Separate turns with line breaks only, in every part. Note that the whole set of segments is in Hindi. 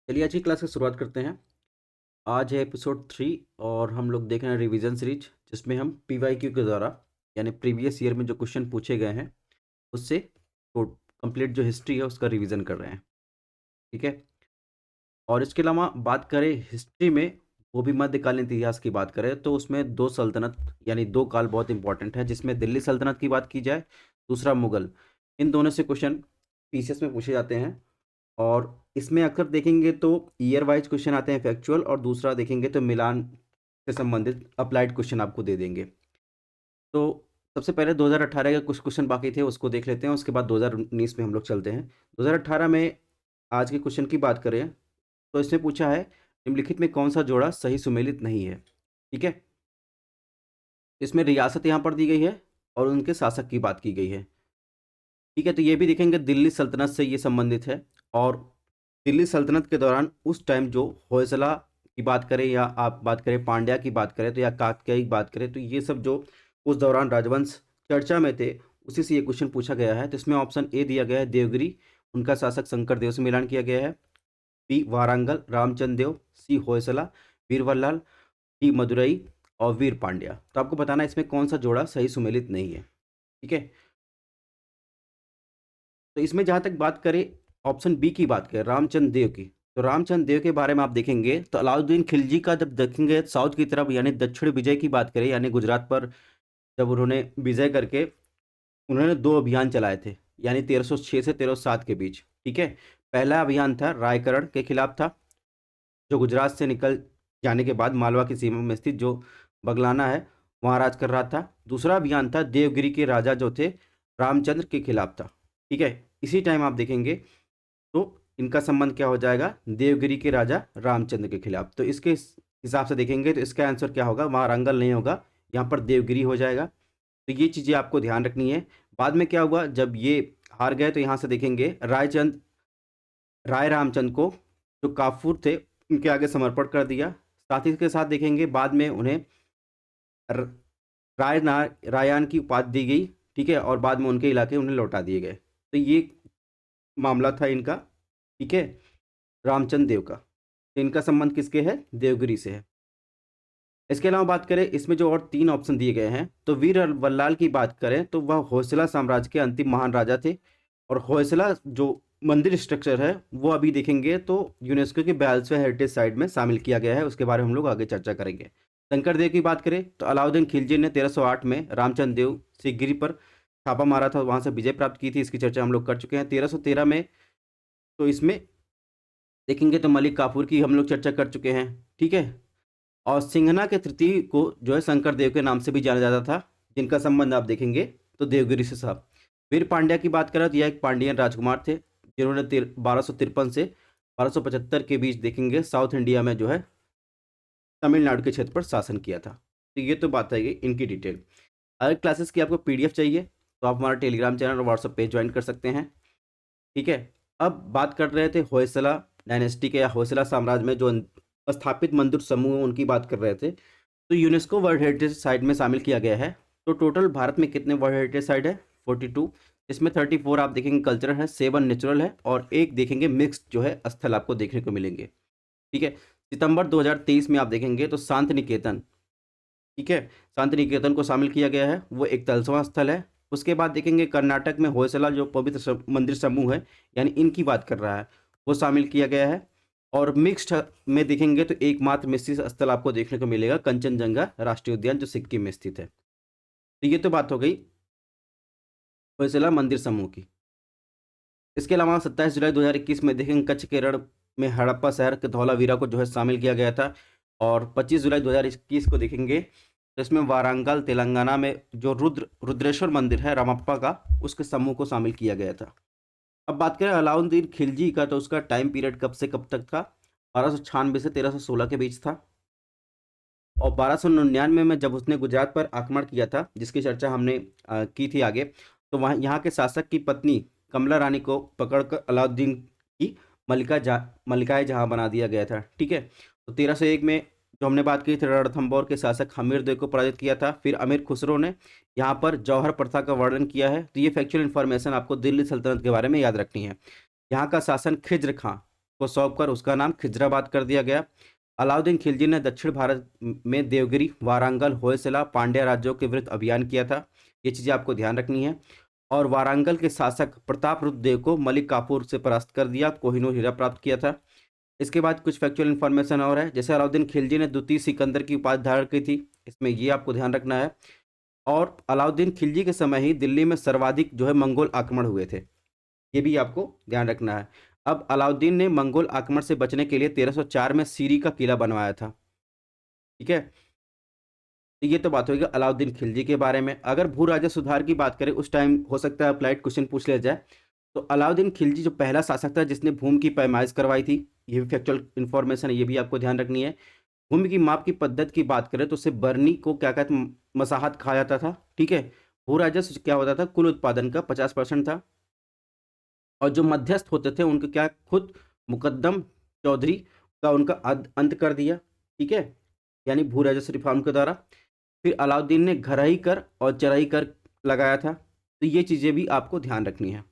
चलिए आज की क्लास की शुरुआत करते हैं। आज है एपिसोड 3 और हम लोग देख रहे हैं रिवीजन सीरीज, जिसमें हम पीवाईक्यू के द्वारा यानी प्रीवियस ईयर में जो क्वेश्चन पूछे गए हैं उससे तो कंप्लीट जो हिस्ट्री है उसका रिवीजन कर रहे हैं। ठीक है। और इसके अलावा बात करें हिस्ट्री में, वो भी मध्यकालीन इतिहास की बात करें तो उसमें दो सल्तनत यानी दो काल बहुत इंपॉर्टेंट है, जिसमें दिल्ली सल्तनत की बात की जाए, दूसरा मुगल। इन दोनों से क्वेश्चन पीसीएस में पूछे जाते हैं। और इसमें अक्सर देखेंगे तो ईयर वाइज क्वेश्चन आते हैं फैक्चुअल, और दूसरा देखेंगे तो मिलान से संबंधित अप्लाइड क्वेश्चन आपको दे देंगे। तो सबसे पहले 2018 के कुछ क्वेश्चन बाकी थे उसको देख लेते हैं, उसके बाद 2019 में हम लोग चलते हैं। 2018 में आज के क्वेश्चन की बात करें तो इसमें पूछा है निम्नलिखित में कौन सा जोड़ा सही सुमेलित नहीं है। ठीक है। इसमें रियासत यहाँ पर दी गई है और उनके शासक की बात की गई है। ठीक है। तो ये भी देखेंगे दिल्ली सल्तनत से ये संबंधित है। और दिल्ली सल्तनत के दौरान उस टाइम जो होयसला की बात करें या आप बात करें पांड्या की बात करें तो या काकतिया की बात करें, तो ये सब जो उस दौरान राजवंश चर्चा में थे उसी से ये क्वेश्चन पूछा गया है। तो इसमें ऑप्शन ए दिया गया है देवगिरी, उनका शासक शंकर देव से मिलान किया गया है। बी वारंगल रामचंद्र देव, सी होयसला, वीरवल्लाल, डी मदुरई और वीर पांड्या। तो आपको बताना है इसमें कौन सा जोड़ा सही सुमेलित नहीं है। ठीक है। तो इसमें जहाँ तक बात करें ऑप्शन बी की बात करें रामचंद्र देव की, तो रामचंद्र देव के बारे में आप देखेंगे तो अलाउद्दीन खिलजी का जब देखेंगे साउथ की तरफ यानी दक्षिण विजय की बात करें यानी गुजरात पर जब उन्होंने विजय करके उन्होंने दो अभियान चलाए थे यानी 1306 से 1307 के बीच। ठीक है। पहला अभियान था रायकरण के खिलाफ था, जो गुजरात से निकल जाने के बाद मालवा की सीमा में स्थित जो बगलाना है वहाँ राज कर रहा था। दूसरा अभियान था देवगिरी के राजा जो थे रामचंद्र के खिलाफ था। ठीक है। इसी टाइम आप देखेंगे तो इनका संबंध क्या हो जाएगा देवगिरी के राजा रामचंद्र के खिलाफ। तो इसके हिसाब से देखेंगे तो इसका आंसर क्या होगा, वहाँ रंगल नहीं होगा, यहाँ पर देवगिरी हो जाएगा। तो ये चीज़ें आपको ध्यान रखनी है। बाद में क्या हुआ जब ये हार गए तो यहाँ से देखेंगे राय रामचंद्र को जो काफूर थे उनके आगे समर्पण कर दिया। साथ ही के साथ देखेंगे बाद में उन्हें र- रायान की उपाधि दी गई। ठीक है। और बाद में उनके इलाके उन्हें लौटा दिए गए। तो ये मामला था इनका। ठीक है। रामचंद्र देव का, तो इनका संबंध किसके है देवगिरी से है। इसके अलावा बात करें इसमें जो और तीन ऑप्शन दिए गए हैं तो वीर वल्लाल की बात करें तो वह होयसला साम्राज्य के अंतिम महान राजा थे। और होयसला जो मंदिर स्ट्रक्चर है वो अभी देखेंगे तो यूनेस्को के 42वें हेरिटेज साइट में शामिल किया गया है, उसके बारे में हम लोग आगे चर्चा करेंगे। शंकर देव की बात करें तो अलाउद्दीन खिलजी ने 1308 में रामचंद्र देव से गिरी पर छापा मारा था, वहां से विजय प्राप्त की थी, इसकी चर्चा हम लोग कर चुके हैं। 1313 में तो इसमें देखेंगे तो मलिक काफूर की हम लोग चर्चा कर चुके हैं। ठीक है। और सिंघना के तृतीय को जो है शंकर देव के नाम से भी जाना जाता था, जिनका संबंध आप देखेंगे तो देवगिरी से साहब। वीर पांड्या की बात करें तो यह एक पांड्यन राजकुमार थे जिन्होंने 1253 से 1275 के बीच देखेंगे साउथ इंडिया में जो है तमिलनाडु के क्षेत्र पर शासन किया था। तो ये तो बात है इनकी डिटेल। अगर क्लासेस की आपको पीडीएफ चाहिए तो आप हमारा टेलीग्राम चैनल और व्हाट्सएप पेज ज्वाइन कर सकते हैं। ठीक है। अब बात कर रहे थे होयसला डायनेस्टी के या होयसला साम्राज्य में जो स्थापित मंदिर समूह हैं, उनकी बात कर रहे थे। तो यूनेस्को वर्ल्ड हेरिटेज साइट में शामिल किया गया है। तो टोटल भारत में कितने वर्ल्ड हेरिटेज साइट है 42। इसमें 34 आप देखेंगे कल्चरल है, 7 नेचुरल है और एक देखेंगे मिक्स्ड जो है स्थल आपको देखने को मिलेंगे। ठीक है। सितंबर 2023 में आप देखेंगे तो शांति निकेतन, ठीक है, शांति निकेतन को शामिल किया गया है, वो एक तलस्वा स्थल है। उसके बाद देखेंगे कर्नाटक में होयसला जो पवित्र मंदिर समूह है यानी इनकी बात कर रहा है, वो शामिल किया गया है। और मिक्स्ड में देखेंगे तो एकमात्र मिश्रित स्थल आपको देखने को मिलेगा कंचनजंगा राष्ट्रीय उद्यान जो सिक्किम में स्थित है। तो ये तो बात हो गई होयसला मंदिर समूह की। इसके अलावा 27 जुलाई 2021 में देखेंगे कच्छ के रण में हड़प्पा शहर के धौलावीरा को जो है शामिल किया गया था। और 25 जुलाई 2021 को देखेंगे तो इसमें वारंगल तेलंगाना में जो रुद्रेश्वर मंदिर है रामप्पा का, उसके समूह को शामिल किया गया था। अब बात करें अलाउद्दीन खिलजी का तो उसका टाइम पीरियड कब से कब तक था, 1296 से 1316 के बीच था। और 1299 में जब उसने गुजरात पर आक्रमण किया था, जिसकी चर्चा हमने की थी आगे, तो वहाँ यहाँ के शासक की पत्नी कमला रानी को पकड़कर अलाउद्दीन की मलिकाए जहाँ बना दिया गया था। ठीक है। तो 1301 में जो हमने बात की थी रणथंभौर के शासक हमीर देव को पराजित किया था। फिर अमीर खुसरो ने यहाँ पर जौहर प्रथा का वर्णन किया है। तो ये फैक्चुअल इन्फॉर्मेशन आपको दिल्ली सल्तनत के बारे में याद रखनी है। यहाँ का शासन खिज्र खां को सौंप कर उसका नाम खिजराबाद कर दिया गया। अलाउद्दीन खिलजी ने दक्षिण भारत में देवगिरी, वारंगल, होयसला, पांड्या राज्यों के विरुद्ध अभियान किया था। ये चीज़ें आपको ध्यान रखनी है। और वारंगल के शासक प्रताप रुद्र देव को मलिक काफूर से परास्त कर दिया, कोहिनूर हीरा प्राप्त किया था। इसके बाद कुछ फैक्चुअल इन्फॉर्मेशन और है, जैसे अलाउद्दीन खिलजी ने द्वितीय सिकंदर की उपाधि धारण की थी, इसमें ये आपको ध्यान रखना है। और अलाउद्दीन खिलजी के समय ही दिल्ली में सर्वाधिक जो है मंगोल आक्रमण हुए थे, ये भी आपको ध्यान रखना है। अब अलाउद्दीन ने मंगोल आक्रमण से बचने के लिए 1304 में सीरी का किला बनवाया था। ठीक है, तो ये तो बात होगी अलाउद्दीन खिलजी के बारे में। अगर भू राजस्व सुधार की बात करें, उस टाइम हो सकता है अप्लाइड क्वेश्चन पूछ लिया जाए, तो अलाउद्दीन खिलजी जो पहला शासक था जिसने भूमि की पैमाइश करवाई थी, ये भी फैक्चुअल इन्फॉर्मेशन है, ये भी आपको ध्यान रखनी है। भूमि की माप की पद्धति की बात करें तो उसे बर्नी को क्या कहते हैं, मसाहत कहा जाता था। ठीक है, भू राजस्व क्या होता था, कुल उत्पादन का 50% था। और जो मध्यस्थ होते थे उनके क्या, खुद मुकद्दम चौधरी का उनका अंत कर दिया। ठीक है, यानी भू राजस्व रिफॉर्म के द्वारा। फिर अलाउद्दीन ने घराही कर और चराई कर लगाया था। तो ये चीज़ें भी आपको ध्यान रखनी है।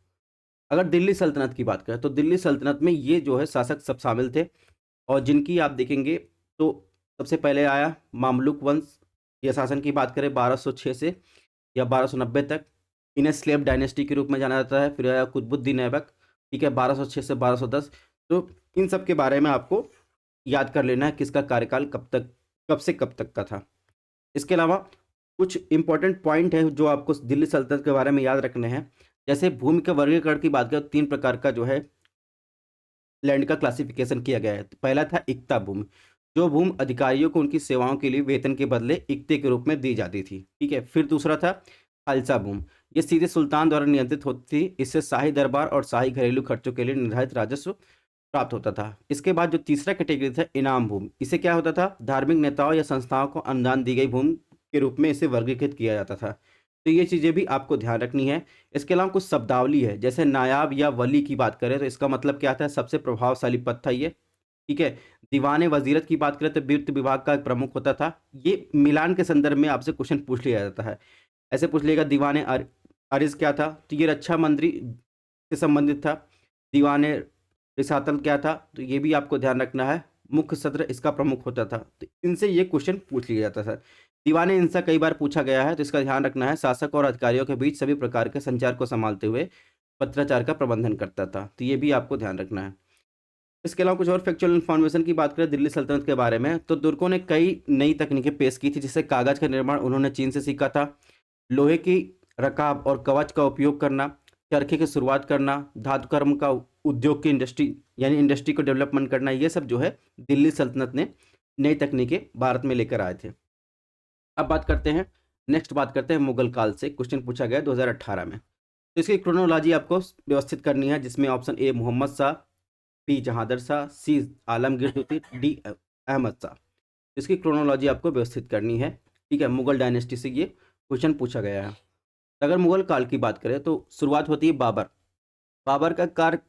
अगर दिल्ली सल्तनत की बात करें तो दिल्ली सल्तनत में ये जो है शासक सब शामिल थे, और जिनकी आप देखेंगे तो सबसे पहले आया मामलुक वंश। यह शासन की बात करें 1206 से या 1290 तक, इन्हें स्लेव डायनेस्टी के रूप में जाना जाता है। फिर आया कुतुबुद्दीन ऐबक, ठीक है, 1206 से 1210। तो इन सब के बारे में आपको याद कर लेना है किसका कार्यकाल कब से कब तक का था। इसके अलावा कुछ इंपॉर्टेंट पॉइंट है जो आपको दिल्ली सल्तनत के बारे में याद रखने हैं। जैसे भूमि के वर्गीकरण की बात करें तो 3 प्रकार का जो है लैंड का क्लासिफिकेशन किया गया है। तो पहला था इक्ता भूमि, जो भूमि अधिकारियों को उनकी सेवाओं के लिए वेतन के बदले इक्ते के रूप में दी जाती थी। ठीक है, फिर दूसरा था खालसा भूमि, ये सीधे सुल्तान द्वारा नियंत्रित होती थी। इससे शाही दरबार और शाही घरेलू खर्चों के लिए निर्धारित राजस्व प्राप्त होता था। इसके बाद जो तीसरा कैटेगरी था इनाम भूमि, इसे क्या होता था, धार्मिक नेताओं या संस्थाओं को अनुदान दी गई भूमि के रूप में इसे वर्गीकृत किया जाता था। तो ये चीज़ें भी आपको ध्यान रखनी है। इसके अलावा कुछ शब्दावली है, जैसे नायाब या वली की बात करें तो इसका मतलब क्या था, सबसे प्रभावशाली पद था ये। ठीक है, दीवाने वजीरत की बात करें तो वित्त विभाग का एक प्रमुख होता था। ये मिलान के संदर्भ में आपसे क्वेश्चन पूछ लिया जाता है। ऐसे पूछ लिएगा दीवाने अरिज क्या था, तो ये रक्षा मंत्री से संबंधित था। दीवाने रिसातल क्या था, तो ये भी आपको ध्यान रखना है। मुख्य सत्र इसका प्रमुख होता था। तो इनसे ये क्वेश्चन पूछ लिया जाता था। दीवाने इनसे कई बार पूछा गया है, तो इसका ध्यान रखना है। शासक और अधिकारियों के बीच सभी प्रकार के संचार को संभालते हुए पत्राचार का प्रबंधन करता था। तो ये भी आपको ध्यान रखना है। इसके अलावा कुछ और फैक्चुअल इन्फॉर्मेशन की बात करें दिल्ली सल्तनत के बारे में, तो तुर्कों ने कई नई तकनीकें पेश की थी, जिससे कागज का निर्माण उन्होंने चीन से सीखा था। लोहे की रकाब और कवच का उपयोग करना, चरखे की शुरुआत करना, धातुकर्म का उद्योग की इंडस्ट्री यानी इंडस्ट्री को डेवलपमेंट करना, ये सब जो है दिल्ली सल्तनत ने नई तकनीकें भारत में लेकर आए थे। अब बात करते हैं, नेक्स्ट बात करते हैं मुगल काल से। क्वेश्चन पूछा गया 2018 में, तो इसकी क्रोनोलॉजी आपको व्यवस्थित करनी है, जिसमें option A Mohammad Shah, B Jahandar Shah, C Alamgir द्वितीय, डी अहमद शाह। इसकी क्रोनोलॉजी आपको व्यवस्थित करनी है। ठीक है, मुगल डायनेस्टी से ये क्वेश्चन पूछा गया है। अगर मुगल काल की बात करें तो शुरुआत होती है बाबर। बाबर का कार्य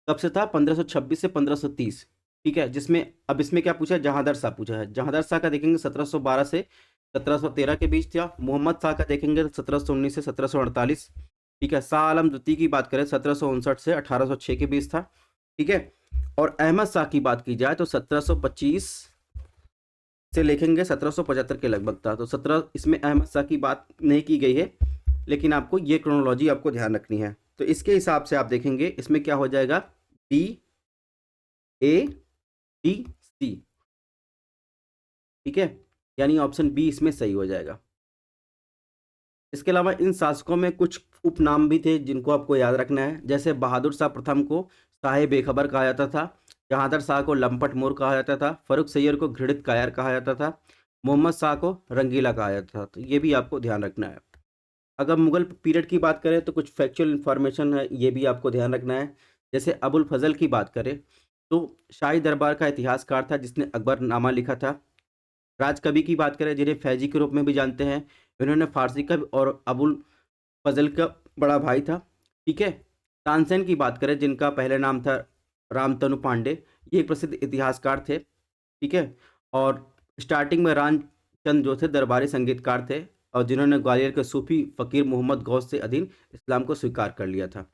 कब से था, 1526 से 1530। ठीक है, जिसमें अब इसमें क्या पूछा है, जहांदर शाह पूछा है। जहांदर शाह का देखेंगे 1712 से 1713 के बीच था। मोहम्मद शाह का देखेंगे 1719 से 1748। ठीक है, शाह आलम द्वितीय की बात करें 1759 से 1806 के बीच था। ठीक है, और अहमद शाह की बात की जाए तो 1725 से लिखेंगे 1775 के लगभग था। तो 17 इसमें अहमद शाह की बात नहीं की गई है, लेकिन आपको ये क्रोनोलॉजी आपको ध्यान रखनी है। तो इसके हिसाब से आप देखेंगे इसमें क्या हो जाएगा, डी ए डी सी। ठीक है, यानी ऑप्शन बी इसमें सही हो जाएगा। इसके अलावा इन शासकों में कुछ उपनाम भी थे जिनको आपको याद रखना है। जैसे बहादुर शाह प्रथम को शाह बेखबर कहा जाता था, जहांदर शाह को लंपट मोर कहा जाता था, फर्रुख सैयद को घृणित कायर कहा जाता था, मोहम्मद शाह को रंगीला कहा जाता था। तो ये भी आपको ध्यान रखना है। अगर मुगल पीरियड की बात करें तो कुछ फैक्चुअल इन्फॉर्मेशन है, ये भी आपको ध्यान रखना है। जैसे अबुल फजल की बात करें तो शाही दरबार का इतिहासकार था जिसने अकबरनामा लिखा था। राजकवि की बात करें जिन्हें फैजी के रूप में भी जानते हैं, इन्होंने फारसी कवि और अबुल फजल का बड़ा भाई था। ठीक है, तानसेन की बात करें जिनका पहले नाम था रामतनु पांडे, ये एक प्रसिद्ध इतिहासकार थे। ठीक है, और स्टार्टिंग में रामचंद जो थे दरबारी संगीतकार थे, और जिन्होंने ग्वालियर के सूफी फ़कीर मोहम्मद गौस से अधीन इस्लाम को स्वीकार कर लिया था।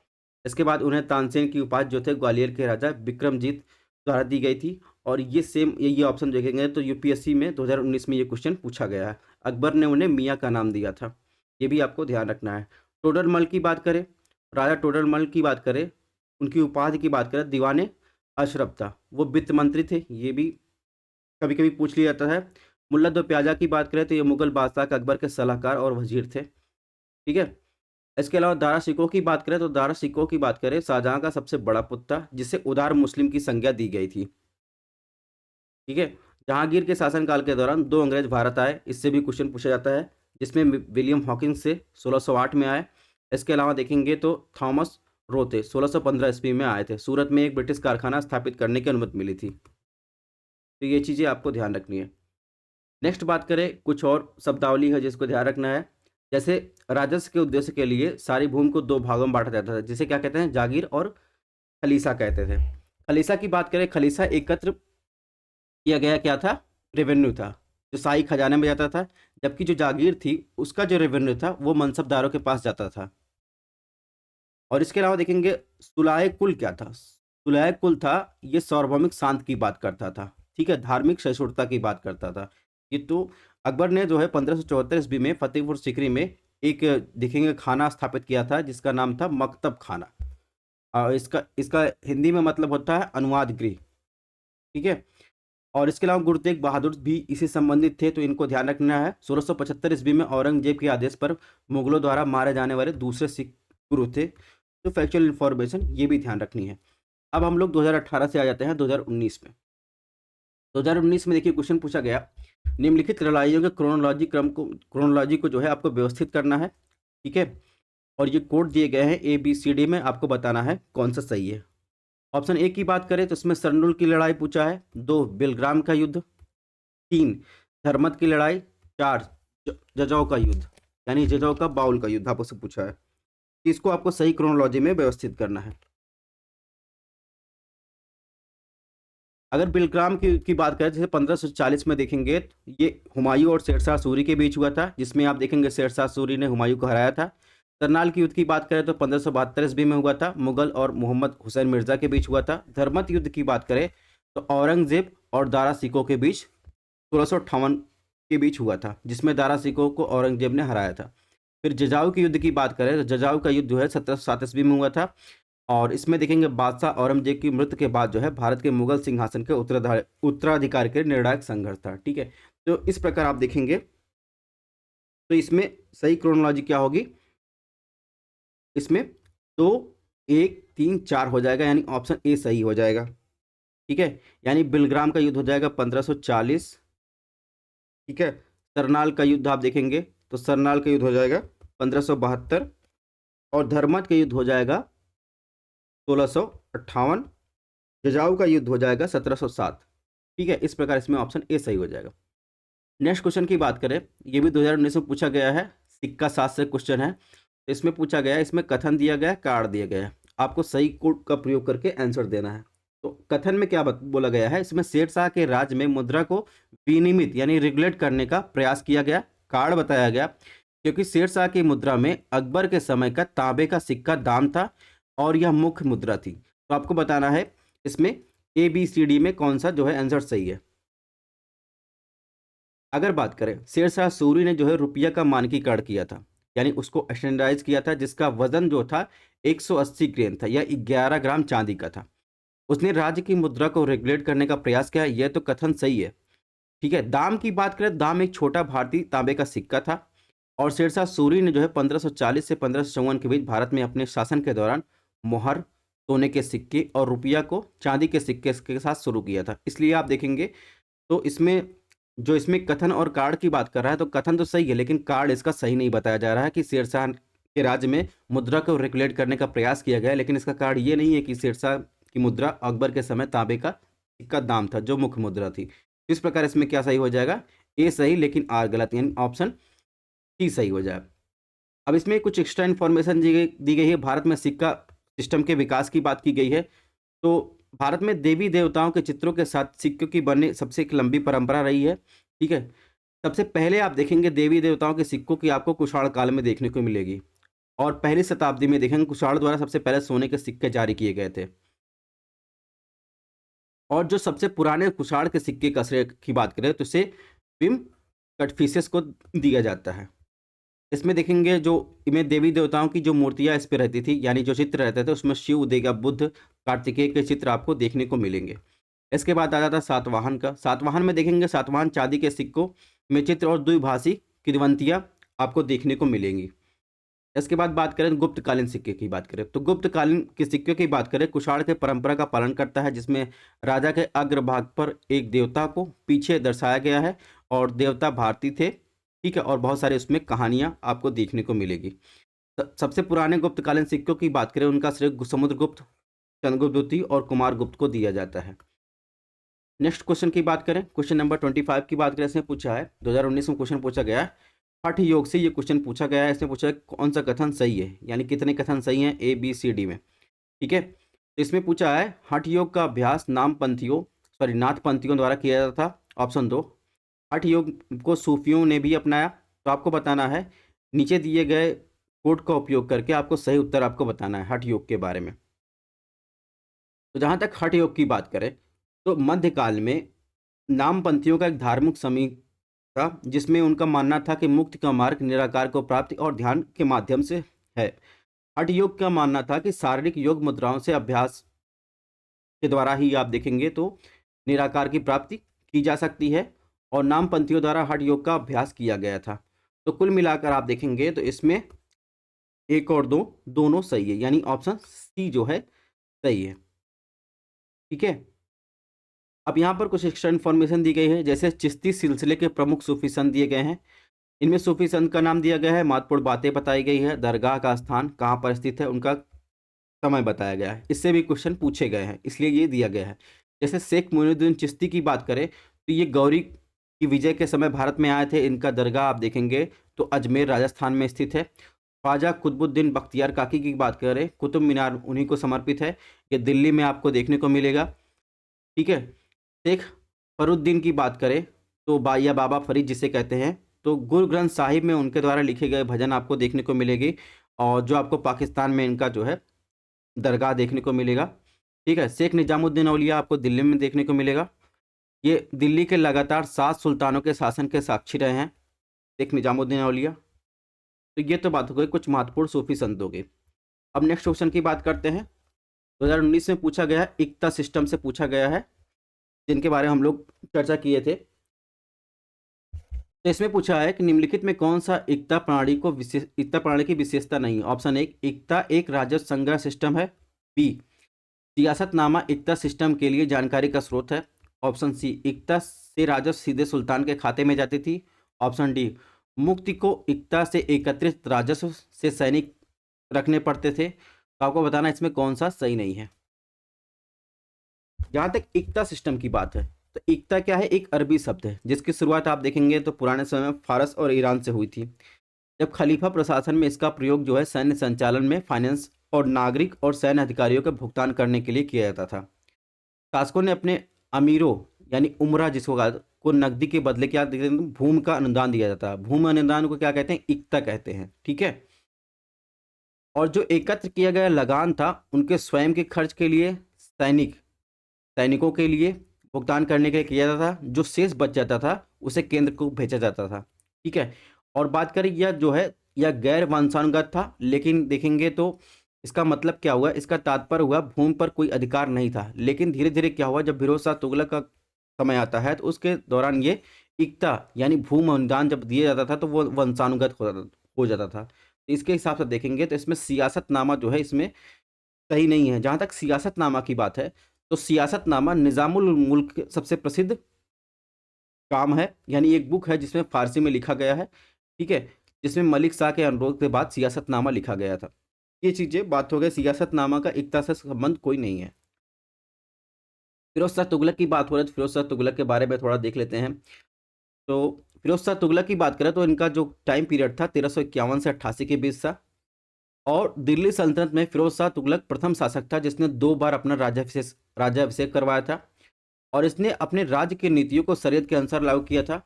इसके बाद उन्हें तानसेन की उपाधि जो थे ग्वालियर के राजा विक्रमजीत द्वारा दी गई थी। और ये सेम ये ऑप्शन देखेंगे तो यूपीएससी में 2019 में ये क्वेश्चन पूछा गया है। अकबर ने उन्हें मियाँ का नाम दिया था, ये भी आपको ध्यान रखना है। टोडरमल की बात करें, राजा टोडरमल की बात करें, उनकी उपाधि की बात करें, दीवाने अशरफ था, वो वित्त मंत्री थे, ये भी कभी कभी पूछ लिया जाता है। मुल्ला दो प्याजा की बात करें तो ये मुगल बादशाह अकबर के सलाहकार और वजीर थे, ठीक है। इसके अलावा दारा शिकोह की बात करें तो दारा शिकोह की बात करें, शाहजहां का सबसे बड़ा पुत्र था जिसे उदार मुस्लिम की संज्ञा दी गई थी, ठीक है। जहांगीर के शासनकाल के दौरान दो अंग्रेज भारत आए, इससे भी क्वेश्चन पूछा जाता है, जिसमें विलियम हॉकिंस से 1608 में आए। इसके अलावा देखेंगे तो थॉमस रो थे, 1615 ईस्वी में आए थे। सूरत में एक ब्रिटिश कारखाना स्थापित करने की अनुमति मिली थी। तो ये चीज़ें आपको ध्यान रखनी है। नेक्स्ट बात करें, कुछ और शब्दावली है जिसको ध्यान रखना है। जैसे राजस्व के उद्देश्य के लिए सारी भूमि को दो भागों में बांटा जाता था, जिसे क्या कहते हैं, जागीर और खलीसा कहते थे। खलीसा की बात करें, खलीसा एकत्र किया गया क्या था, रेवेन्यू था, जो शाही खजाने में जाता था। जबकि जो जागीर थी उसका जो रेवेन्यू था वो मनसबदारों के पास जाता था। और इसके अलावा देखेंगे सुलाय कुल क्या था। सुलाय कुल था, ये सार्वभौमिक शांति की बात करता था, ठीक है, धार्मिक सहिष्णुता की बात करता था। ये तो अकबर ने जो है 1574 ईस्वी में फतेहपुर सीकरी में एक देखेंगे खाना स्थापित किया था जिसका नाम था मकतब खाना। इसका इसका हिंदी में मतलब होता है अनुवाद गृह, ठीक है। और इसके अलावा गुरु तेग बहादुर भी इसी संबंधित थे, तो इनको ध्यान रखना है। 1675 ईस्वी में औरंगजेब के आदेश पर मुगलों द्वारा मारे जाने वाले दूसरे सिख गुरु थे। तो फैक्चुअल इन्फॉर्मेशन ये भी ध्यान रखनी है। अब हम लोग 2018 से आ जाते हैं 2019 में। 2019 में देखिए क्वेश्चन पूछा गया, निम्नलिखित लड़ाइयों के क्रोनोलॉजी को जो है आपको व्यवस्थित करना है, ठीक है। और ये कोड दिए गए हैं ABCD में, आपको बताना है कौन सा सही है। ऑप्शन ए की बात करें तो इसमें सरनुल की लड़ाई पूछा है, 2 बेलग्राम का युद्ध, 3 धर्मत की लड़ाई, 4 जजाओ का युद्ध, यानी जजाओ का बाउल का युद्ध आपसे पूछा है। इसको आपको सही क्रोनोलॉजी में व्यवस्थित करना है। अगर बेलग्राम की बात करें, जैसे 1540 में देखेंगे तो ये हुमायूं और शेरशाह सूरी के बीच हुआ था, जिसमें आप देखेंगे शेरशाह सूरी ने हुमायूं को हराया था। करनाल की युद्ध की बात करें तो 1572 ईस्वी में हुआ था, मुगल और मोहम्मद हुसैन मिर्जा के बीच हुआ था। धर्मत युद्ध की बात करें तो औरंगजेब और दारा सिकोह के बीच 1658 के बीच हुआ था, जिसमें दारा सिकोह को औरंगजेब ने हराया था। फिर जजाऊ के युद्ध की बात करें तो जजाऊ का युद्ध जो है 1707 ईस्वी में हुआ था। और इसमें देखेंगे बादशाह औरंगजेब की मृत्यु के बाद जो है भारत के मुगल सिंहासन के उत्तराधिकार के निर्णायक संघर्ष था, ठीक है। तो इस प्रकार आप देखेंगे तो इसमें सही क्रोनोलॉजी क्या होगी, इसमें 2 1 3 4 हो जाएगा, यानी ऑप्शन ए सही हो जाएगा, ठीक है। यानी बिलग्राम का युद्ध हो जाएगा 1540, ठीक है। सरनाल का युद्ध आप देखेंगे तो सरनाल का युद्ध हो जाएगा 1572, और धर्मत का युद्ध हो जाएगा 1658, जजाऊ का युद्ध हो जाएगा 1707, ठीक है। इस प्रकार इसमें ऑप्शन ए सही हो जाएगा। नेक्स्ट क्वेश्चन की बात करें, ये भी 2019 में पूछा गया है, सिक्का 7 से क्वेश्चन है। इसमें पूछा गया है, इसमें कथन दिया गया है, कार्ड दिया गया है, आपको सही कोड का प्रयोग करके आंसर देना है। तो कथन में क्या बोला गया है, इसमें शेरशाह के राज्य में मुद्रा को विनियमित यानी रेगुलेट करने का प्रयास किया गया। कार्ड बताया गया क्योंकि शेरशाह की मुद्रा में अकबर के समय का तांबे का सिक्का दाम था और यह मुख्य मुद्रा थी। तो आपको बताना है इसमें ABCD में कौन सा जो है आंसर सही है। अगर बात करें, शेरशाह सूरी ने जो है रुपया का मानकीकरण किया था, यानी उसको स्टैंडर्डाइज किया था, जिसका वजन जो था 180 ग्राम था या 11 ग्राम चांदी का था। उसने राज्य की मुद्रा को रेगुलेट करने का प्रयास किया, यह तो कथन सही है, ठीक है। दाम की बात करें, दाम एक छोटा भारतीय तांबे का सिक्का था। और शेरशाह सूरी ने जो है 1540 से 1554 के बीच भारत में अपने शासन के दौरान मोहर, सोने के सिक्के और रुपया को चांदी के सिक्के के साथ शुरू किया था। इसलिए आप देखेंगे तो इसमें कथन और कार्ड की बात कर रहा है, तो कथन तो सही है लेकिन कार्ड इसका सही नहीं बताया जा रहा है कि शेरशाह के राज्य में मुद्रा को रेगुलेट करने का प्रयास किया गया है, लेकिन इसका कार्ड ये नहीं है कि शेरशाह की मुद्रा अकबर के समय तांबे का सिक्का दाम था जो मुख्य मुद्रा थी। इस प्रकार इसमें क्या सही हो जाएगा, ए सही लेकिन आर गलत, यानी ऑप्शन सी सही हो जाए। अब इसमें कुछ एक्स्ट्रा इन्फॉर्मेशन दी गई है, भारत में सिक्का सिस्टम के विकास की बात की गई है। तो भारत में देवी देवताओं के चित्रों के साथ सिक्कों की बनने सबसे एक लंबी परंपरा रही है, ठीक है। सबसे पहले आप देखेंगे देवी देवताओं के सिक्कों की आपको कुषाण काल में देखने को मिलेगी, और पहली शताब्दी में देखेंगे कुषाण द्वारा सबसे पहले सोने के सिक्के जारी किए गए थे। और जो सबसे पुराने कुषाण के सिक्के का श्रेय की बात करें तो इसे विम कटफिसेस को दिया जाता है। इसमें देखेंगे जो इनमें देवी देवताओं की जो मूर्तियां इस पे रहती थी, यानी जो चित्र रहते थे, उसमें शिव, देगा, बुद्ध, कार्तिकेय के चित्र आपको देखने को मिलेंगे। इसके बाद आ जाता है सातवाहन का। सातवाहन में देखेंगे सातवाहन चांदी के सिक्कों में चित्र और द्विभाषी किंवदंतियां आपको देखने को मिलेंगी। इसके बाद बात करें गुप्तकालीन सिक्के की बात करें तो गुप्तकालीन के सिक्के की बात करें, कुषाण के परंपरा का पालन करता है, जिसमें राजा के अग्रभाग पर एक देवता को पीछे दर्शाया गया है और देवता भारती थे, ठीक है, और बहुत सारे उसमें कहानियां आपको देखने को मिलेगी। सबसे पुराने गुप्तकालीन सिक्कों की बात करें, उनका श्रेय समुद्रगुप्त, चंद्रगुप्त द्वितीय और कुमारगुप्त को दिया जाता है। नेक्स्ट क्वेश्चन की बात करें, क्वेश्चन नंबर 25 की बात करें, इसमें पूछा है 2019 में क्वेश्चन पूछा गया है, हठ योग से ये क्वेश्चन पूछा गया है। इसमें पूछा है कौन सा कथन सही है, यानी कितने कथन सही हैं ए बी सी डी में, ठीक है। तो इसमें पूछा है हठ योग का अभ्यास नाथपंथियों द्वारा किया जाता था, ऑप्शन 2। हठ योग को सूफियों ने भी अपनाया, तो आपको बताना है नीचे दिए गए कोड का उपयोग करके आपको सही उत्तर आपको बताना है हठ योग के बारे में। तो जहाँ तक हठ योग की बात करें तो मध्यकाल में नामपंथियों का एक धार्मिक समूह था, जिसमें उनका मानना था कि मुक्ति का मार्ग निराकार को प्राप्ति और ध्यान के माध्यम से है। हठ योग का मानना था कि शारीरिक योग मुद्राओं से अभ्यास के द्वारा ही आप देखेंगे तो निराकार की प्राप्ति की जा सकती है, और नामपंथियों द्वारा हठ योग का अभ्यास किया गया था। तो कुल मिलाकर आप देखेंगे तो इसमें एक और दो दोनों सही है, यानी ऑप्शन सी जो है सही है, ठीक है। अब यहाँ पर कुछ एक्स्ट्रा इन्फॉर्मेशन दी गई है, जैसे चिश्ती सिलसिले के प्रमुख सूफी संत दिए गए हैं। इनमें सूफी संत का नाम दिया गया है, महत्वपूर्ण बातें बताई गई है, दरगाह का स्थान कहाँ पर स्थित है, उनका समय बताया गया है। इससे भी क्वेश्चन पूछे गए हैं, इसलिए ये दिया गया है। जैसे शेख मोइनुद्दीन चिश्ती की बात करें तो ये गौरी की विजय के समय भारत में आए थे। इनका दरगाह आप देखेंगे तो अजमेर राजस्थान में स्थित है। ख्वाजा कुतुबुद्दीन बख्तियार काकी की बात करें, कुतुब मीनार उन्हीं को समर्पित है, ये दिल्ली में आपको देखने को मिलेगा, ठीक है। शेख फरुद्दीन की बात करें तो या बाबा फरीद जिसे कहते हैं, तो गुरु ग्रंथ साहिब में उनके द्वारा लिखे गए भजन आपको देखने को मिलेगी, और जो आपको पाकिस्तान में इनका जो है दरगाह देखने को मिलेगा, ठीक है। शेख निजामुद्दीन औलिया आपको दिल्ली में देखने को मिलेगा। ये दिल्ली के लगातार 7 सुल्तानों के शासन के साक्षी रहे हैं, शेख निजामुद्दीन औलिया। तो ये तो बात हो गई कुछ महत्वपूर्ण सूफी संतों की। अब नेक्स्ट क्वेश्चन की बात करते हैं। 2019 में पूछा गया है, इक्ता सिस्टम से पूछा गया है, जिनके बारे में हम लोग चर्चा किए थे। तो इसमें पूछा है कि निम्नलिखित में कौन सा एकता प्रणाली की विशेषता नहीं है। ऑप्शन 1, एकता एक राजस्व संग्रह सिस्टम है। बी, सियासतनामा एकता सिस्टम के लिए जानकारी का स्रोत है। ऑप्शन सी, एकता से राजस्व सीधे सुल्तान के खाते में जाती थी। ऑप्शन डी, मुक्ति को एकता से एकत्रित राजस्व से सैनिक रखने पड़ते थे। तो आपको बताना इसमें कौन सा सही नहीं है। जहाँ तक एकता सिस्टम की बात है तो एकता क्या है, एक अरबी शब्द है, जिसकी शुरुआत आप देखेंगे तो पुराने समय में फारस और ईरान से हुई थी। जब खलीफा प्रशासन में इसका प्रयोग जो है सैन्य संचालन में, फाइनेंस और नागरिक और सैन्य अधिकारियों का भुगतान करने के लिए किया जाता था। शासकों ने अपने अमीरों यानी उमरा जिसको को नकदी के बदले क्या देते हैं, भूमि का अनुदान दिया जाता है। भूमि अनुदान को क्या कहते हैं, एकता कहते हैं, ठीक है। और जो एकत्र किया गया लगान था उनके स्वयं के खर्च के लिए सैनिकों के लिए भुगतान करने के लिए किया जाता था। जो शेष बच जाता था उसे केंद्र को भेजा जाता था, ठीक है। और बात करें यह जो है यह गैर वंशानुगत था, लेकिन देखेंगे तो इसका मतलब क्या हुआ, इसका तात्पर्य हुआ भूमि पर कोई अधिकार नहीं था। लेकिन धीरे धीरे क्या हुआ, जब फिरोज शाह तुगलक का समय आता है तो उसके दौरान ये एकता यानी भूमि अनुदान जब दिया जाता था तो वो वंशानुगत हो जाता था। तो इसके हिसाब से देखेंगे तो इसमें सियासतनामा जो है इसमें सही नहीं है। जहाँ तक सियासतनामा की बात है तो सियासतनामा निज़ामुल मुल्क के सबसे प्रसिद्ध काम है, यानी एक बुक है जिसमें फारसी में लिखा गया है, ठीक है, जिसमें मलिक शाह के अनुरोध के बाद सियासतनामा लिखा गया था। ये चीज़ें बात हो गई, सियासतनामा का एकता से संबंध कोई नहीं है। फिरोज शाह तुगलक की बात हो रही है तो फिरोज शाह तुगलक के बारे में थोड़ा देख लेते हैं। तो फिरोज शाह तुगलक की बात करें तो इनका जो टाइम पीरियड था 1351 से 88 के बीच था। और दिल्ली सल्तनत में फिरोज शाह तुगलक प्रथम शासक था जिसने 2 बार अपना राज्याभिषेक करवाया था, और इसने अपने राज्य की नीतियों को शरीयत के अनुसार लागू किया था,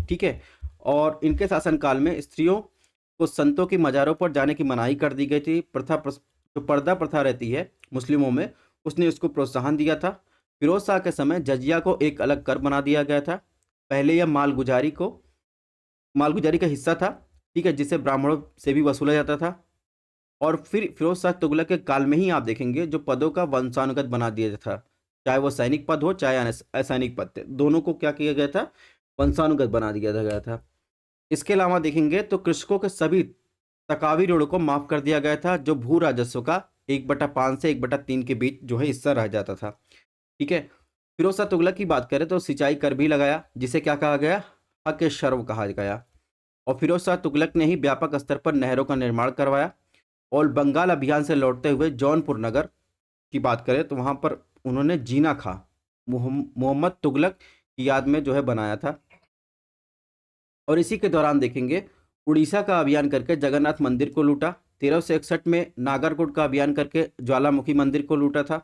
ठीक है। और इनके शासनकाल में स्त्रियों को संतों की मज़ारों पर जाने की मनाही कर दी गई थी। जो पर्दा प्रथा रहती है मुस्लिमों में, उसने उसको प्रोत्साहन दिया था। फिरोज शाह के समय जजिया को एक अलग कर बना दिया गया था। पहले यह मालगुजारी का हिस्सा था, ठीक है, जिसे ब्राह्मणों से भी वसूला जाता था। और फिर फिरोज शाह तुगलक के काल में ही आप देखेंगे जो पदों का वंशानुगत बना दिया था, चाहे वो सैनिक पद हो चाहे असैनिक पद थे, दोनों को क्या किया गया था, वंशानुगत बना दिया गया था। इसके अलावा देखेंगे तो कृषकों के सभी तकावी ऋणों को माफ कर दिया गया था, जो भू राजस्व का 1/5 से 1/3 के बीच जो है हिस्सा रह जाता था। ठीक है, फिरोज शाह तुगलक की बात करें तो सिंचाई कर भी लगाया, जिसे क्या कहा गया, हक शर्व कहा गया। और फिरोज शाह तुगलक ने ही व्यापक स्तर पर नहरों का निर्माण करवाया। और बंगाल अभियान से लौटते हुए जौनपुर नगर की बात करें तो वहां पर उन्होंने जीना खा मोहम्मद तुगलक की याद में जो है बनाया था। और इसी के दौरान देखेंगे उड़ीसा का अभियान करके जगन्नाथ मंदिर को लूटा। 1361 में नागरकोट का अभियान करके ज्वालामुखी मंदिर को लूटा था।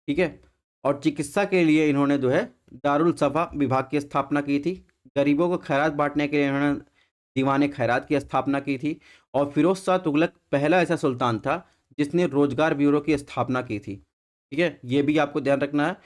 ठीक है, और चिकित्सा के लिए इन्होंने जो है दारुल सफा विभाग की स्थापना की थी। गरीबों को खैरात बांटने के लिए इन्होंने दीवाने खैरात की स्थापना की थी। और फिरोज शाह तुगलक पहला ऐसा सुल्तान था जिसने रोजगार ब्यूरो की स्थापना की थी। ठीक है, ये भी आपको ध्यान रखना है।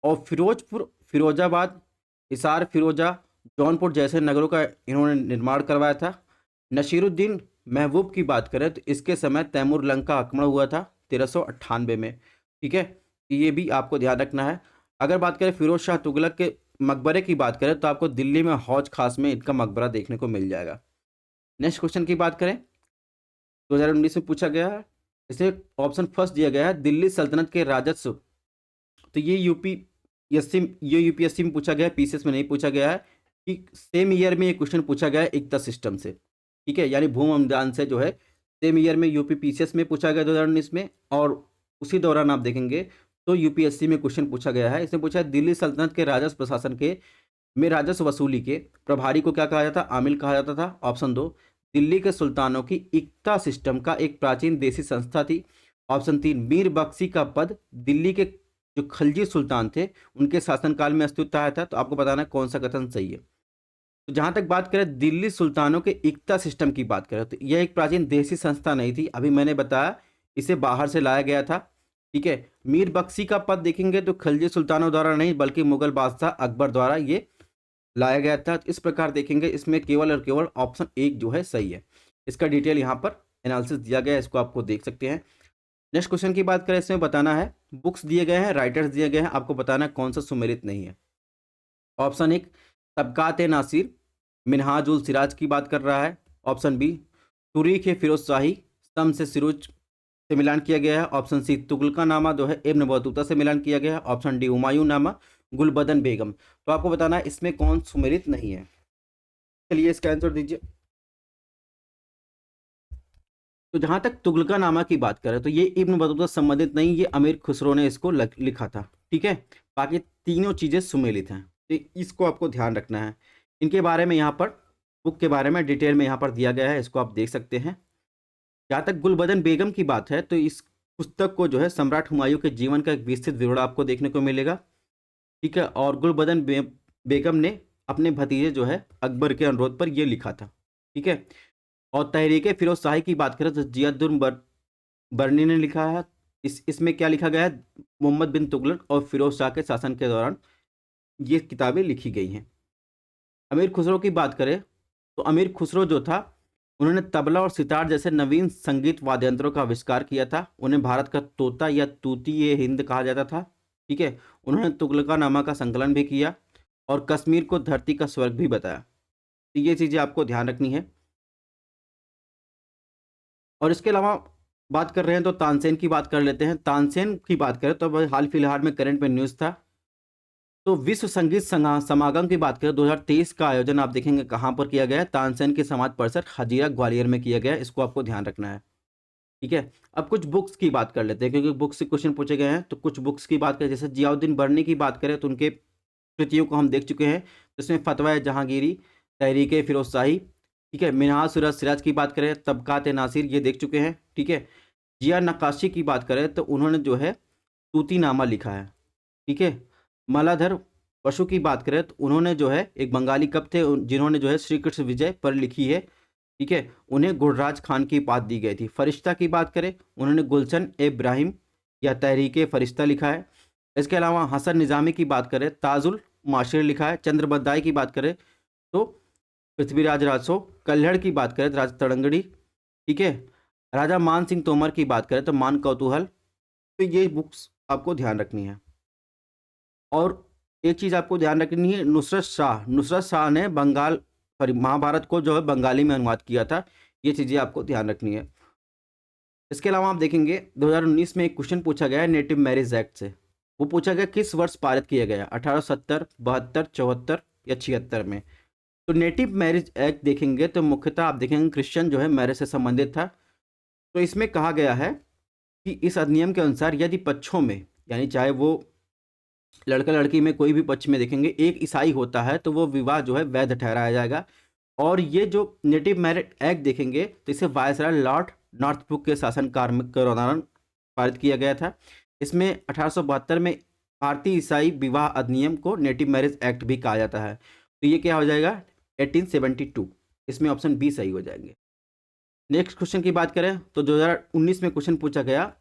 और फिरोजपुर, फिरोजाबाद, हिसार फिरोजा, जौनपुर जैसे नगरों का इन्होंने निर्माण करवाया था। नसीरुद्दीन महबूब की बात करें तो इसके समय तैमूर लंग का आक्रमण हुआ था 1398 में। ठीक है, ये भी आपको ध्यान रखना है। अगर बात करें फिरोज शाह तुगलक के मकबरे की बात करें तो आपको दिल्ली में हौज खास में इनका मकबरा देखने को मिल जाएगा। नेक्स्ट क्वेश्चन की बात करें 2019 में पूछा गया है, इसे ऑप्शन फर्स्ट दिया गया है दिल्ली सल्तनत के राजस्व। तो ये यूपीएससी में पूछा गया है, पीसीएस में नहीं पूछा गया है। कि सेम ईयर में ये क्वेश्चन पूछा गया है इक्ता सिस्टम से। ठीक है, यानी भूमि अनुदान से जो है सेम ईयर में यूपी पीसीएस में पूछा गया 2019 में। और उसी दौरान आप देखेंगे तो यूपीएससी में क्वेश्चन पूछा गया है। इसमें पूछा है दिल्ली सल्तनत के राजस्व प्रशासन के में राजस्व वसूली के प्रभारी को क्या कहा जाता, आमिल कहा जाता था। ऑप्शन 2, दिल्ली के सुल्तानों की इक्ता सिस्टम का एक प्राचीन देसी संस्था थी। ऑप्शन 3, मीर बख्शी का पद दिल्ली के जो खलजी सुल्तान थे उनके शासनकाल में अस्तित्व आया था। तो आपको बताना है कौन सा कथन सही है। तो जहां तक बात करें दिल्ली सुल्तानों के इक्ता सिस्टम की बात करें तो यह एक प्राचीन देसी संस्था नहीं थी, अभी मैंने बताया इसे बाहर से लाया गया था। ठीक है, मीर बख्शी का पद देखेंगे तो खलजी सुल्तानों द्वारा नहीं बल्कि मुगल बादशाह अकबर द्वारा ये लाया गया था। इस प्रकार देखेंगे इसमें केवल और केवल ऑप्शन 1 जो है सही है। इसका डिटेल यहाँ पर एनालिसिस दिया गया है, इसको आपको देख सकते हैं। नेक्स्ट क्वेश्चन की बात करें, इसमें बताना है बुक्स दिए गए हैं, राइटर्स दिए गए हैं, आपको बताना है कौन सा सुमेलित नहीं है। ऑप्शन 1 तबकात नासिर मिनहाजुल सिराज की बात कर रहा है। ऑप्शन बी तुरीख फिरोज शाही सम से सिरोज से मिलान किया गया है। ऑप्शन सी तुगलका नामा जो है इब्न बतूता से मिलान किया गया है। ऑप्शन डी हुमायूं नामा गुलबदन बेगम। तो आपको बताना है इसमें कौन सुमेलित नहीं है। चलिए इसका आंसर दीजिए। तो जहां तक तुगलका नामा की बात करें तो ये इब्न बतूता संबंधित नहीं, ये अमीर खुसरो ने इसको लिखा था। ठीक है, बाकी तीनों चीजें सुमेलित हैं, तो इसको आपको ध्यान रखना है। इनके बारे में यहाँ पर बुक के बारे में डिटेल में यहाँ पर दिया गया है, इसको आप देख सकते हैं। जहाँ तक गुलबदन बेगम की बात है तो इस पुस्तक को जो है सम्राट हुमायूं के जीवन का एक विस्तृत विवरण आपको देखने को मिलेगा। ठीक है, और गुलबदन बेगम ने अपने भतीजे जो है अकबर के अनुरोध पर यह लिखा था। ठीक है, और तहरीक फिरोज शाही की बात करें तो जियाउद्दीन बर्नी ने लिखा है। इसमें क्या लिखा गया है, मोहम्मद बिन तुगलक और फिरोज शाह के शासन के दौरान ये किताबें लिखी गई हैं। अमीर खुसरो की बात करें तो अमीर खुसरो जो था उन्होंने तबला और सितार जैसे नवीन संगीत वाद्यंत्रों का आविष्कार किया था। उन्हें भारत का तोता या तूती ये हिंद कहा जाता था। ठीक है, उन्होंने तुगलका नामा का संकलन भी किया और कश्मीर को धरती का स्वर्ग भी बताया। तो ये चीज़ें आपको ध्यान रखनी है। और इसके अलावा बात कर रहे हैं तो तानसेन की बात कर लेते हैं। तानसेन की बात करें तो हाल फिलहाल में करंट में न्यूज़ था। तो विश्व संगीत समागम की बात करें 2023 का आयोजन आप देखेंगे कहाँ पर किया गया है, तानसेन के समाज परिसर हजीरा ग्वालियर में किया गया है। इसको आपको ध्यान रखना है। ठीक है, अब कुछ बुक्स की बात कर लेते हैं क्योंकि बुक्स से क्वेश्चन पूछे गए हैं। तो कुछ बुक्स की बात करें, जैसे जियाउद्दीन बर्नी की बात करें तो उनके कृतियों को हम देख चुके हैं, जिसमें फतवा जहांगीरी, तहरीक फिरोज शाही, ठीक है, मिनहाज सूरज सिराज की बात करें, तबकात नासिर ये देख चुके हैं। ठीक है, जिया नक्काशी की बात करें तो उन्होंने जो है तूतीनामा लिखा है। ठीक है, मालाधर पशु की बात करें तो उन्होंने जो है एक बंगाली कवि थे जिन्होंने जो है श्री कृष्ण विजय पर लिखी है। ठीक है, उन्हें गुलराज खान की उपाधि दी गई थी। फरिश्ता की बात करें उन्होंने गुलशन इब्राहिम या तहरीक फरिश्ता लिखा है। इसके अलावा हसन निज़ामी की बात करें, ताजुल माशरे लिखा है। चंद्र बदाई की बात करें तो पृथ्वीराज रासो। कल्हड़ की बात करें तो राजा तड़ंगड़ी, ठीक है। राजा मान सिंह तोमर की बात करें तो मान कौतूहल। तो ये बुक्स आपको ध्यान रखनी है। और एक चीज़ आपको ध्यान रखनी है, नुसरत शाह ने बंगाल सॉरी महाभारत को जो है बंगाली में अनुवाद किया था। ये चीज़ें आपको ध्यान रखनी है। इसके अलावा आप देखेंगे 2019 में एक क्वेश्चन पूछा गया है नेटिव मैरिज एक्ट से। वो पूछा गया किस वर्ष पारित किया गया, 1870, 72, 74 या 76 में। तो नेटिव मैरिज एक्ट देखेंगे तो मुख्यतः आप देखेंगे क्रिश्चियन जो है मैरिज से संबंधित था। तो इसमें कहा गया है कि इस अधिनियम के अनुसार यदि पक्षों में, यानी चाहे वो लड़का लड़की में कोई भी पक्ष में देखेंगे एक ईसाई होता है तो वो विवाह जो है वैध ठहराया जाएगा। और ये जो नेटिव मैरिज एक्ट देखेंगे तो इसे वायसराय लॉर्ड नॉर्थब्रुक के शासनकाल के दौरान पारित किया गया था। इसमें 1872 में भारतीय ईसाई विवाह अधिनियम को नेटिव मैरिज एक्ट भी कहा जाता है। तो ये क्या हो जाएगा 1872। इसमें ऑप्शन बी सही हो जाएंगे। नेक्स्ट क्वेश्चन की बात करें तो 2019 में क्वेश्चन पूछा गया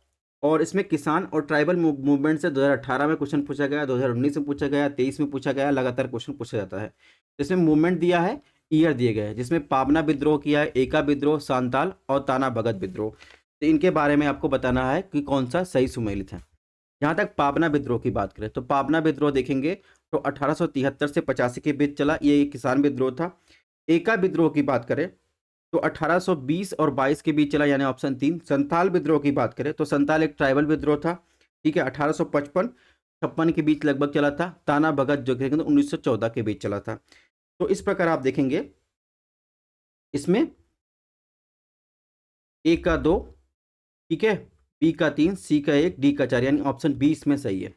और इसमें किसान और ट्राइबल मूवमेंट से 2018 में क्वेश्चन पूछा गया, 2019 में पूछा गया, 23 में पूछा गया, लगातार क्वेश्चन पूछा जाता है। इसमें मूवमेंट दिया है, ईयर दिए गए हैं, जिसमें पाबना विद्रोह किया है, एका विद्रोह, सांताल और ताना भगत विद्रोह। तो इनके बारे में आपको बताना है कि कौन सा सही सुमेलित है। जहाँ तक पाबना विद्रोह की बात करें तो पाबना विद्रोह देखेंगे तो 1873 से 85 के बीच चला, ये एक किसान विद्रोह था। एका विद्रोह की बात करें तो 1820 और 22 के बीच चला, यानी ऑप्शन 3। संथाल विद्रोह की बात करें तो संथाल एक ट्राइबल विद्रोह था, ठीक है, 1855-56 के बीच लगभग चला था। ताना भगत जो कि 1914 के बीच चला था। तो इस प्रकार आप देखेंगे इसमें ए का 2, ठीक है, बी का 3, सी का 1, डी का 4, यानी ऑप्शन बी इसमें सही है।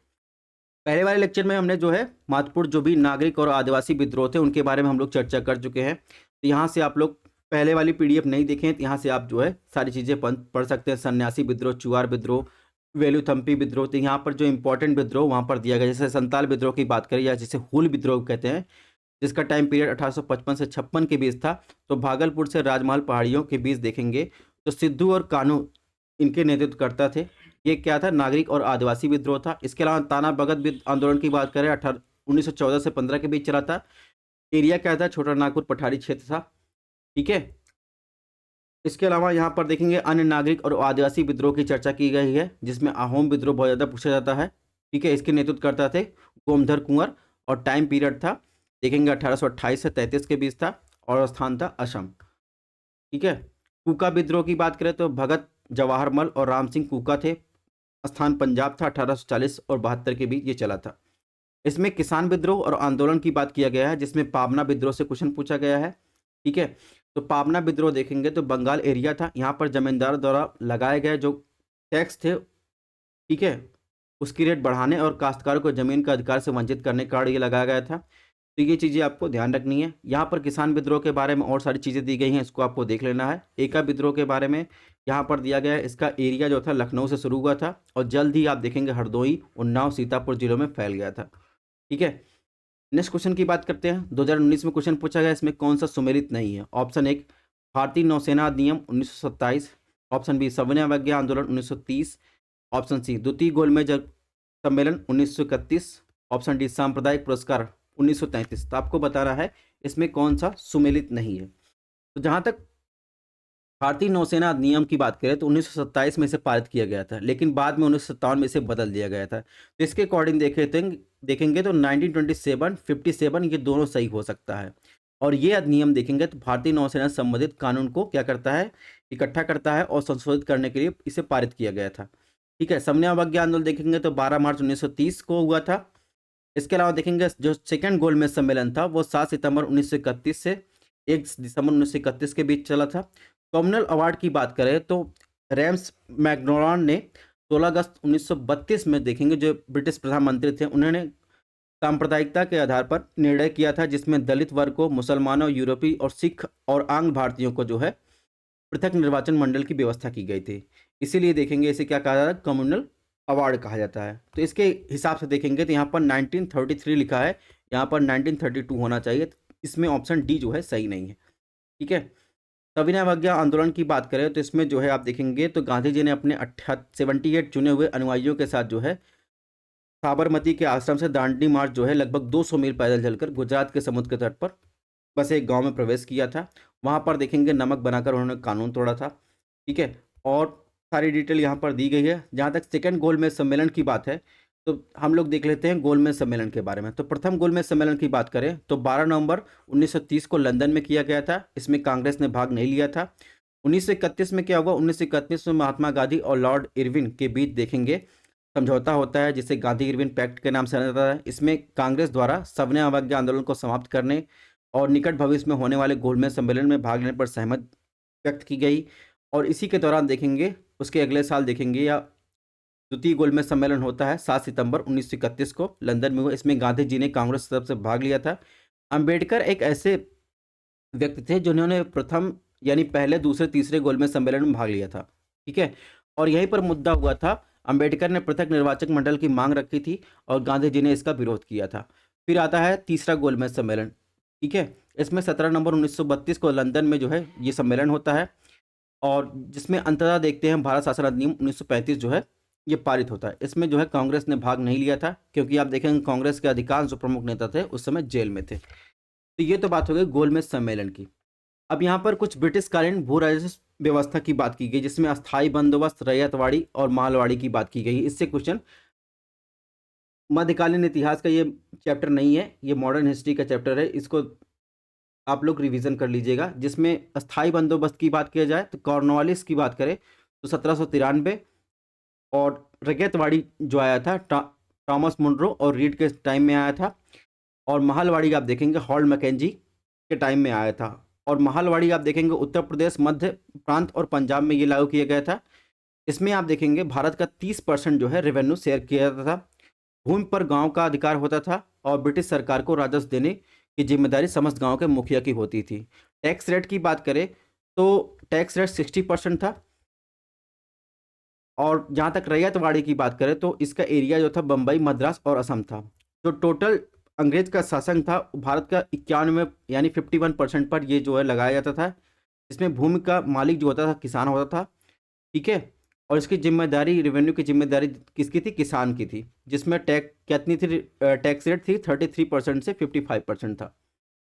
पहले वाले लेक्चर में हमने जो है महत्वपूर्ण जो भी नागरिक और आदिवासी विद्रोह थे उनके बारे में हम लोग चर्चा कर चुके हैं। तो यहाँ से आप लोग पहले वाली पीडीएफ नहीं देखें तो यहाँ से आप जो है सारी चीज़ें पढ़ सकते हैं। सन्यासी विद्रोह, चुआर विद्रोह, वेलुथम्पी विद्रोह। तो यहाँ पर जो इंपॉर्टेंट विद्रोह वहाँ पर दिया गया, जैसे संताल विद्रोह की बात करें या जिसे हुल विद्रोह कहते हैं, जिसका टाइम पीरियड 1855 से 56 के बीच था। तो भागलपुर से राजमहल पहाड़ियों के बीच देखेंगे तो सिद्धू और कान्हू इनके नेतृत्वकर्ता थे। ये क्या था, नागरिक और आदिवासी विद्रोह था। इसके अलावा ताना भगत आंदोलन की बात करें 1914 से 15 के बीच चला था। एरिया क्या था, छोटा नागपुर पठारी क्षेत्र था, ठीक है। इसके अलावा यहाँ पर देखेंगे अन्य नागरिक और आदिवासी विद्रोह की चर्चा की गई है, जिसमें अहोम विद्रोह बहुत ज़्यादा पूछा जाता है, ठीक है। इसके नेतृत्वकर्ता थे गोमधर कुंवर और टाइम पीरियड था देखेंगे 1828 से 33 के बीच था और स्थान था असम, ठीक है। कूका विद्रोह की बात करें तो भगत जवाहरमल और राम सिंह कूका थे, स्थान पंजाब था, 1840 और 72 के बीच ये चला था। इसमें किसान विद्रोह और आंदोलन की बात किया गया है, जिसमें पाबना विद्रोह से क्वेश्चन पूछा गया है, ठीक है। तो पाबना विद्रोह देखेंगे तो बंगाल एरिया था, यहाँ पर जमींदार द्वारा लगाए गए जो टैक्स थे, ठीक है, उसकी रेट बढ़ाने और काश्तकारों को जमीन का अधिकार से वंचित करने के कारण ये लगाया गया था। तो ये चीज़ें आपको ध्यान रखनी है। यहाँ पर किसान विद्रोह के बारे में और सारी चीज़ें दी गई हैं, इसको आपको देख लेना है। एका विद्रोह के बारे में यहाँ पर दिया गया है, इसका एरिया जो था लखनऊ से शुरू हुआ था और जल्द ही आप देखेंगे हरदोई, उन्नाव, सीतापुर जिलों में फैल गया था, ठीक है। नेक्स्ट क्वेश्चन की बात करते हैं। 2019 में क्वेश्चन पूछा गया, इसमें कौन सा सुमेलित नहीं है। ऑप्शन 1 भारतीय नौसेना अधिनियम 1927, ऑप्शन बी सविनय अवज्ञा आंदोलन 1930, ऑप्शन सी द्वितीय गोलमेज सम्मेलन 1931, ऑप्शन डी सांप्रदायिक पुरस्कार 1933। तो आपको बताना है इसमें कौन सा सुमेलित नहीं है। तो जहाँ तक भारतीय नौसेना अधिनियम की बात करें तो 1927 में इसे पारित किया गया था, लेकिन बाद में 1957 में इसे बदल दिया गया था। तो इसके अकॉर्डिंग देखेंगे तो 1927, 57 ये दोनों सही हो सकता है। और ये अधिनियम देखेंगे तो भारतीय नौसेना से संबंधित कानून को क्या करता है, इकट्ठा करता है और संशोधित करने के लिए इसे पारित किया गया था, ठीक है। सविनय अवज्ञा आंदोलन देखेंगे तो 12 मार्च 1930 को हुआ था। इसके अलावा देखेंगे जो सेकेंड गोलमेज सम्मेलन था वो 7 सितंबर 1931 से 1 दिसंबर 1931 के बीच चला था। कॉमनल अवार्ड की बात करें तो रैम्स मैकडोनाल्ड ने 16 अगस्त 1932 में देखेंगे जो ब्रिटिश प्रधानमंत्री थे, उन्होंने सांप्रदायिकता के आधार पर निर्णय किया था, जिसमें दलित वर्ग को, मुसलमानों, यूरोपीय और सिख और आंग्ल भारतीयों को जो है पृथक निर्वाचन मंडल की व्यवस्था की गई थी। इसीलिए देखेंगे इसे क्या कहा जाता है, कम्युनल अवार्ड कहा जाता है। तो इसके हिसाब से देखेंगे तो यहाँ पर 1933 लिखा है, यहाँ पर 1932 होना चाहिए। इसमें ऑप्शन डी जो है सही नहीं है, ठीक है। सविनय अवज्ञा आंदोलन की बात करें तो इसमें जो है आप देखेंगे तो गांधी जी ने अपने 78 चुने हुए अनुयायियों के साथ जो है साबरमती के आश्रम से दांडी मार्च जो है लगभग 200 मील पैदल चलकर गुजरात के समुद्र के तट पर बस एक गांव में प्रवेश किया था। वहां पर देखेंगे नमक बनाकर उन्होंने कानून तोड़ा था। ठीक है, और सारी डिटेल यहाँ पर दी गई है। जहाँ तक सेकेंड गोलमेज सम्मेलन की बात है तो हम लोग देख लेते हैं गोलमेज सम्मेलन के बारे में। तो प्रथम गोलमेज सम्मेलन की बात करें तो 12 नवंबर 1930 को लंदन में किया गया था। इसमें कांग्रेस ने भाग नहीं लिया था। 1931 में क्या हुआ, 1931 में महात्मा गांधी और लॉर्ड इरविन के बीच देखेंगे समझौता होता है, जिसे गांधी इरविन पैक्ट के नाम से जाना जाता है। इसमें कांग्रेस द्वारा सविनय अवज्ञा आंदोलन को समाप्त करने और निकट भविष्य में होने वाले गोलमेज सम्मेलन में भाग लेने पर सहमत व्यक्त की गई। और इसी के दौरान देखेंगे उसके अगले साल देखेंगे या द्वितीय गोलमेज सम्मेलन होता है 7 सितंबर 1931 को लंदन में हुआ। इसमें गांधी जी ने कांग्रेस की तरफ से भाग लिया था। अंबेडकर एक ऐसे व्यक्ति थे जिन्होंने प्रथम यानी पहले दूसरे तीसरे गोलमेज सम्मेलन में भाग लिया था। ठीक है, और यहीं पर मुद्दा हुआ था। अंबेडकर ने पृथक निर्वाचक मंडल की मांग रखी थी और गांधी जी ने इसका विरोध किया था। फिर आता है तीसरा गोलमेज सम्मेलन। ठीक है, इसमें 17 नवंबर 1932 को लंदन में जो है ये सम्मेलन होता है और जिसमें अंततः देखते हैं भारत शासन अधिनियम 1935 जो है ये पारित होता है। इसमें जो है कांग्रेस ने भाग नहीं लिया था क्योंकि आप देखेंगे कांग्रेस के अधिकांश जो प्रमुख नेता थे उस समय जेल में थे। तो ये तो बात हो गई गोलमेज सम्मेलन की। अब यहाँ पर कुछ ब्रिटिशकालीन भू राजस्व व्यवस्था की बात की गई, जिसमें अस्थायी बंदोबस्त, रैयतवाड़ी और मालवाड़ी की बात की गई। इससे क्वेश्चन मध्यकालीन इतिहास का ये चैप्टर नहीं है, ये मॉडर्न हिस्ट्री का चैप्टर है, इसको आप लोग रिवीजन कर लीजिएगा। जिसमें अस्थायी बंदोबस्त की बात किया जाए तो कॉर्नवालिस की बात करें तो 1793 और रैयतवाड़ी जो आया था टॉमस मुनरो और रीड के टाइम में आया था। और महलवाड़ी आप देखेंगे हॉल्ड मैकेंजी के टाइम में आया था। और महलवाड़ी आप देखेंगे उत्तर प्रदेश, मध्य प्रांत और पंजाब में ये लागू किया गया था। इसमें आप देखेंगे भारत का 30% जो है रेवेन्यू शेयर किया जाता था। भूमि पर गांव का अधिकार होता था और ब्रिटिश सरकार को राजस्व देने की जिम्मेदारी समस्त गांव के मुखिया की होती थी। टैक्स रेट की बात करें तो टैक्स रेट 60% था। और जहाँ तक रैयतवाड़ी की बात करें तो इसका एरिया जो था बम्बई, मद्रास और असम था। जो टोटल अंग्रेज का शासन था भारत का 91 यानी 51% पर ये जो है लगाया जाता था। इसमें भूमि का मालिक जो होता था किसान होता था। ठीक है, और इसकी जिम्मेदारी, रेवेन्यू की जिम्मेदारी किसकी थी, किसान की थी। जिसमें कितनी थी, टैक्स रेट थी 33% से 55% था।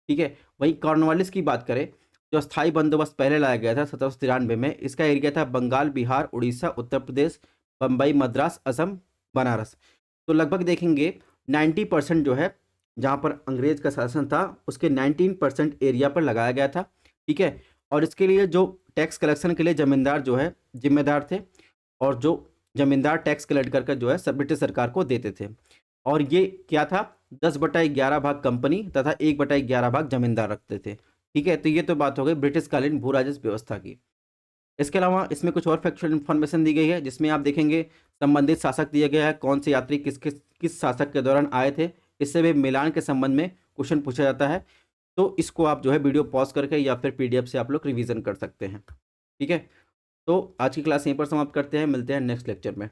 ठीक है, वहीं कॉर्नवालिस की बात करें जो स्थायी बंदोबस्त पहले लाया गया था 1793 में, इसका एरिया था बंगाल, बिहार, उड़ीसा, उत्तर प्रदेश, बम्बई, मद्रास, असम, बनारस। तो लगभग देखेंगे 90% जो है जहाँ पर अंग्रेज का शासन था उसके 19% एरिया पर लगाया गया था। ठीक है, और इसके लिए जो टैक्स कलेक्शन के लिए जमींदार जो है जिम्मेदार थे और जो जमींदार टैक्स कलेक्ट करके जो है सब ब्रिटिश सरकार को देते थे। और ये क्या था, 10/11 भाग कंपनी तथा 1/11 भाग जमींदार रखते थे। ठीक है, तो ये तो बात हो गई ब्रिटिशकालीन भू राजस्व व्यवस्था की। इसके अलावा इसमें कुछ और फैक्चुअल इन्फॉर्मेशन दी गई है, जिसमें आप देखेंगे संबंधित शासक दिया गया है, कौन से यात्री किस शासक के दौरान आए थे। इससे भी मिलान के संबंध में क्वेश्चन पूछा जाता है। तो इसको आप जो है वीडियो पॉज करके या फिर PDF से आप लोग रिवीजन कर सकते हैं। ठीक है, तो आज की क्लास यहीं पर समाप्त करते हैं, मिलते हैं नेक्स्ट लेक्चर में।